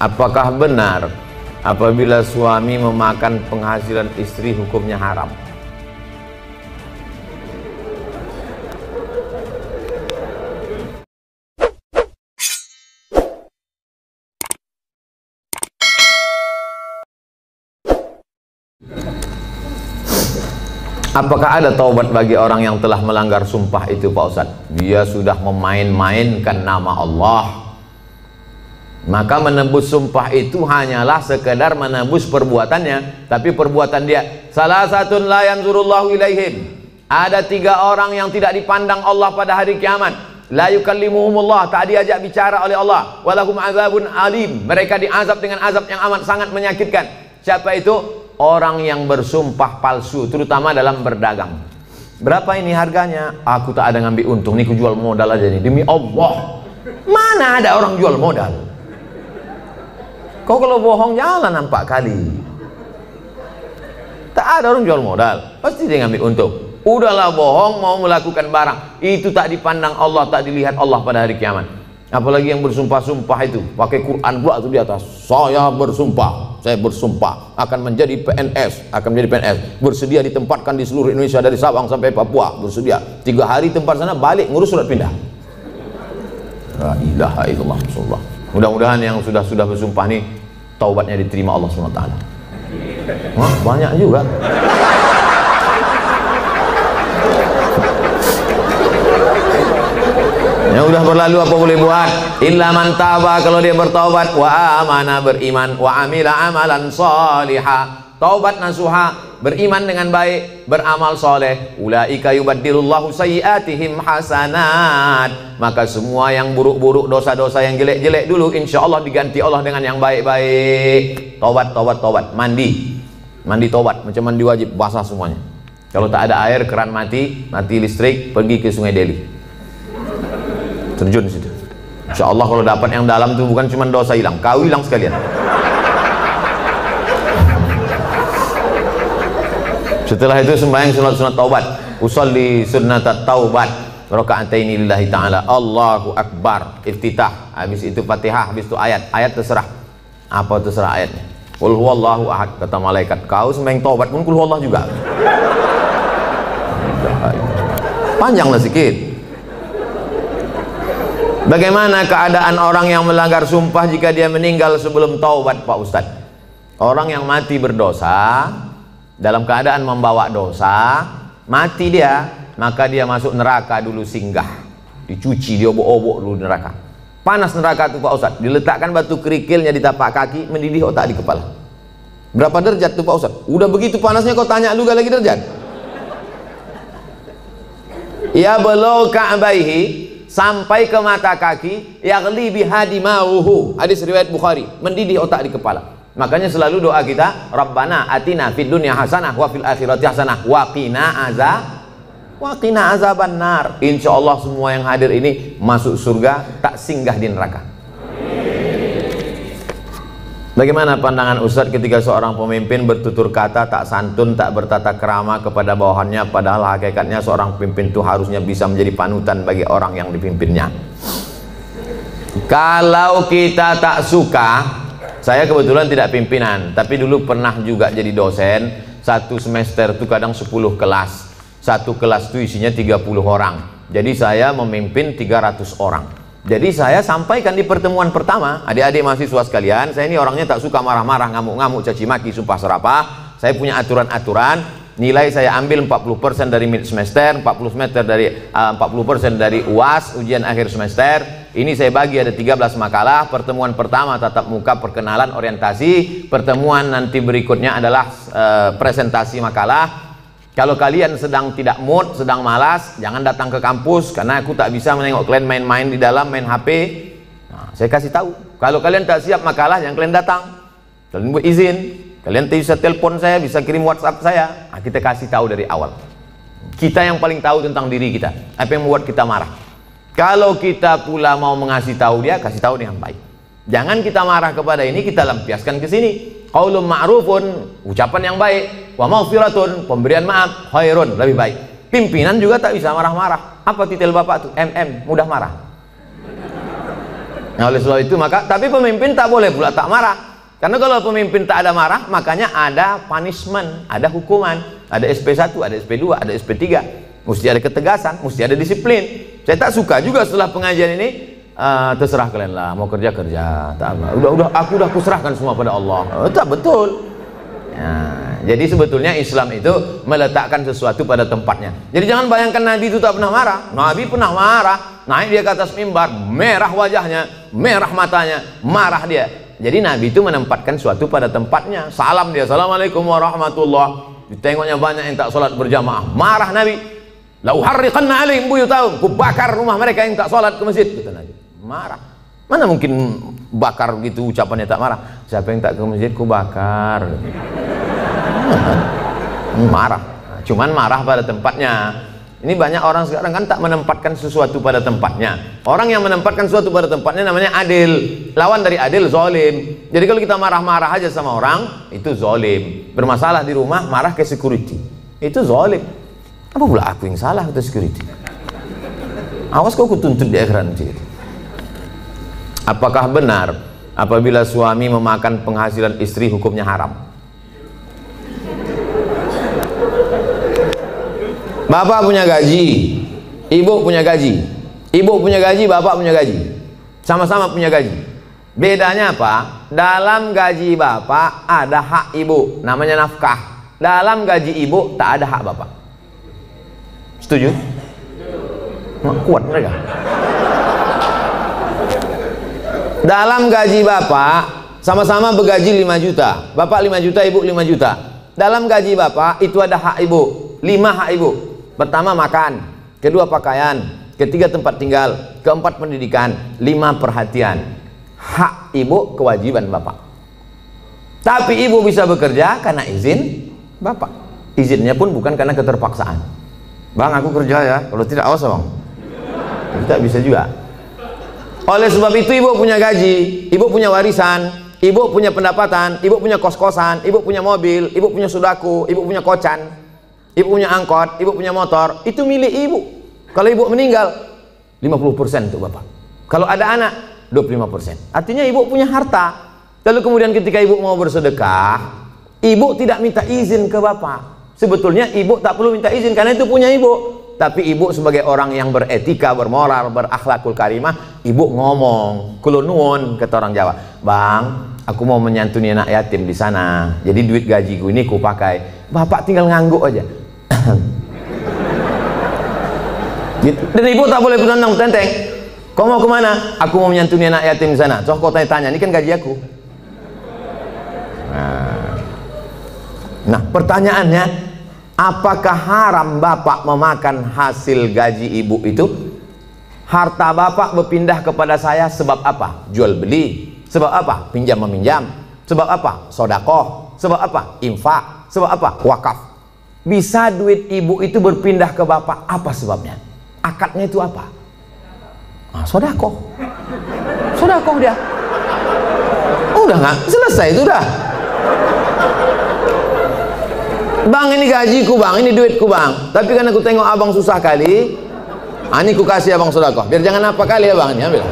Apakah benar apabila suami memakan penghasilan istri hukumnya haram? Apakah ada taubat bagi orang yang telah melanggar sumpah itu, Pak Ustadz? Dia sudah memain-mainkan nama Allah, maka menebus sumpah itu hanyalah sekedar menebus perbuatannya, tapi perbuatan dia salah satun la yanzurullahu ilaihim. Ada 3 orang yang tidak dipandang Allah pada hari kiamat. La yukallimuhumullah, tak diajak bicara oleh Allah. Walahum azabun alim, mereka diazab dengan azab yang amat sangat menyakitkan. Siapa itu? Orang yang bersumpah palsu, terutama dalam berdagang. Berapa ini harganya? Aku tak ada ngambil untung, nih ku jual modal aja nih, demi Allah. Mana ada orang jual modal? Kau kalau bohong jalan nampak kali. Tak ada orang jual modal, pasti dia ngambil untung. Udahlah bohong, mau melakukan barang itu tak dipandang Allah, tak dilihat Allah pada hari kiamat. Apalagi yang bersumpah-sumpah itu pakai Quran pula tuh di atas. Saya bersumpah akan menjadi PNS, bersedia ditempatkan di seluruh Indonesia dari Sabang sampai Papua, bersedia 3 hari tempat sana, balik ngurus surat pindah. La ilaha illallah. Mudah-mudahan yang sudah bersumpah nih taubatnya diterima Allah SWT. Wah, banyak juga. Yang udah berlalu apa boleh buat? Illa man taba, kalau dia bertaubat, wa amana, beriman, wa amila amalan salihah, taubat nasuha, beriman dengan baik, beramal soleh. Ulaika yubaddilullahu sayyiatihim hasanat, maka semua yang buruk-buruk, dosa-dosa yang jelek-jelek dulu insya Allah diganti Allah dengan yang baik-baik. Taubat, mandi taubat, macam mandi wajib, basah semuanya. Kalau tak ada air, keran mati listrik, pergi ke Sungai Deli, terjun di situ. Insya Allah kalau dapat yang dalam itu bukan cuma dosa hilang, kau hilang sekalian. Setelah itu sembahyang sunat taubat, usolli sunnatat taubat raka'ataini lillahi ta'ala, Allahu Akbar, iftitah, habis itu Fatihah, habis itu ayat terserah. Apa terserah ayatnya? Qul huwallahu ahad, kata malaikat. Kau sembahyang taubat pun qul huwallahu juga. Panjanglah sedikit. Bagaimana keadaan orang yang melanggar sumpah jika dia meninggal sebelum taubat, Pak Ustadz? Orang yang mati berdosa, dalam keadaan membawa dosa, mati dia, maka dia masuk neraka dulu, singgah, dicuci, diobok-obok dulu neraka. Panas neraka itu, Pak Ustadz. Diletakkan batu kerikilnya di tapak kaki, mendidih otak di kepala. Berapa derajat tuh, Pak Ustadz? Udah begitu panasnya kau tanya juga lagi derajat? Ya belau ka'baihi, sampai ke mata kaki, yaghli bihadi ma'uhu, hadis riwayat Bukhari, mendidih otak di kepala. Makanya selalu doa kita, Rabbana atina fid dunya hasanah wa fil akhirati hasanah wa qina azaban nar. Insya Allah semua yang hadir ini masuk surga, tak singgah di neraka. Bagaimana pandangan Ustadz ketika seorang pemimpin bertutur kata tak santun, tak bertata krama kepada bawahannya, padahal hakikatnya seorang pemimpin itu harusnya bisa menjadi panutan bagi orang yang dipimpinnya. Kalau kita tak suka, saya kebetulan tidak pimpinan, tapi dulu pernah juga jadi dosen. Satu semester itu kadang 10 kelas, satu kelas itu isinya 30 orang, jadi saya memimpin 300 orang. Jadi saya sampaikan di pertemuan pertama, adik-adik mahasiswa sekalian, saya ini orangnya tak suka marah-marah, ngamuk-ngamuk, caci maki, sumpah serapah. Saya punya aturan-aturan, nilai saya ambil 40% dari mid semester, 40% dari UAS, ujian akhir semester. Ini saya bagi ada 13 makalah. Pertemuan pertama tatap muka, perkenalan, orientasi. Pertemuan nanti berikutnya adalah presentasi makalah. Kalau kalian sedang tidak mood, sedang malas, jangan datang ke kampus, karena aku tak bisa menengok kalian main-main di dalam, main HP. Nah, saya kasih tahu, kalau kalian tak siap makalah, jangan kalian datang. Kalian buat izin, kalian bisa telepon saya, bisa kirim WhatsApp saya. Nah, kita kasih tahu dari awal. Kita yang paling tahu tentang diri kita, apa yang membuat kita marah. Kalau kita pula mau mengasih tahu dia, kasih tahu dengan baik. Jangan kita marah kepada ini, kita lampiaskan ke sini. Qaulun ma'rufun, ucapan yang baik, wa maghfiratun, pemberian maaf, khairun, lebih baik. Pimpinan juga tak bisa marah-marah. Apa titel bapak tuh? MM, mudah marah. Nah, oleh sebab itu maka, tapi pemimpin tak boleh pula tak marah. Karena kalau pemimpin tak ada marah, makanya ada punishment, ada hukuman, ada SP1, ada SP2, ada SP3. Mesti ada ketegasan, mesti ada disiplin. Saya tak suka juga setelah pengajian ini, terserah kalian lah, mau kerja kerja, tak apa. Aku udah kuserahkan semua pada Allah. Tak betul. Nah, jadi sebetulnya Islam itu meletakkan sesuatu pada tempatnya. Jadi jangan bayangkan Nabi itu tak pernah marah. Nabi pernah marah. Naik dia ke atas mimbar, merah wajahnya, merah matanya, marah dia. Jadi Nabi itu menempatkan sesuatu pada tempatnya. Salam dia, assalamualaikum warahmatullah. Ditengoknya banyak yang tak sholat berjamaah, marah Nabi. La uharriqanna alaihim buyutahum, ku bakar rumah mereka yang tak sholat ke masjid, kata Nabi. Marah. Mana mungkin bakar gitu ucapannya tak marah. Siapa yang tak ke masjid ku bakar. Marah. Cuman marah pada tempatnya. Ini banyak orang sekarang kan tak menempatkan sesuatu pada tempatnya. Orang yang menempatkan sesuatu pada tempatnya namanya adil. Lawan dari adil zalim. Jadi kalau kita marah-marah aja sama orang, itu zalim. Bermasalah di rumah, marah ke security, itu zalim. Apa pula aku yang salah ke security? Awas kau kutuntut di akhirat nanti. Apakah benar apabila suami memakan penghasilan istri hukumnya haram? Bapak punya gaji, ibu punya gaji. Ibu punya gaji, bapak punya gaji. Sama-sama punya gaji. Bedanya apa? Dalam gaji bapak ada hak ibu, namanya nafkah. Dalam gaji ibu tak ada hak bapak. Setuju? Kuat mereka. Dalam gaji bapak sama-sama bergaji 5 juta. Bapak 5 juta, ibu 5 juta. Dalam gaji bapak itu ada hak ibu, 5 hak ibu. Pertama makan, kedua pakaian, ketiga tempat tinggal, keempat pendidikan, 5 perhatian. Hak ibu, kewajiban bapak. Tapi ibu bisa bekerja karena izin bapak. Izinnya pun bukan karena keterpaksaan. Bang, aku kerja ya, kalau tidak awas bang. Kita bisa juga. Oleh sebab itu ibu punya gaji, ibu punya warisan, ibu punya pendapatan, ibu punya kos-kosan, ibu punya mobil, ibu punya sudaku, ibu punya kocan, ibu punya angkot, ibu punya motor, itu milik ibu. Kalau ibu meninggal, 50% untuk bapak. Kalau ada anak, 25%. Artinya ibu punya harta. Lalu kemudian ketika ibu mau bersedekah, ibu tidak minta izin ke bapak. Sebetulnya ibu tak perlu minta izin karena itu punya ibu. Tapi ibu sebagai orang yang beretika, bermoral, berakhlakul karimah, ibu ngomong, kulo nuwun, kata orang Jawa. Bang, aku mau menyantuni anak yatim di sana. Jadi duit gajiku ini ku pakai. Bapak tinggal ngangguk aja. Dan ibu tak boleh bertentang tenteng. Kau mau kemana? Aku mau menyantuni anak yatim di sana. Coba kau tanya-tanya, ini kan gaji aku. Nah, pertanyaannya, apakah haram bapak memakan hasil gaji ibu itu? Harta bapak berpindah kepada saya sebab apa? Jual beli. Sebab apa? Pinjam meminjam. Sebab apa? Sodakoh. Sebab apa? Infak. Sebab apa? Wakaf. Bisa duit ibu itu berpindah ke bapak, apa sebabnya? Akadnya itu apa? Nah, sodakoh. Sodakoh dia. Udah nggak? Selesai itu udah. Bang, ini gajiku bang, ini duitku bang. Tapi karena aku tengok abang susah kali, ini ku kasih abang sodakoh. Biar jangan apa kali ya bang, ini ambil.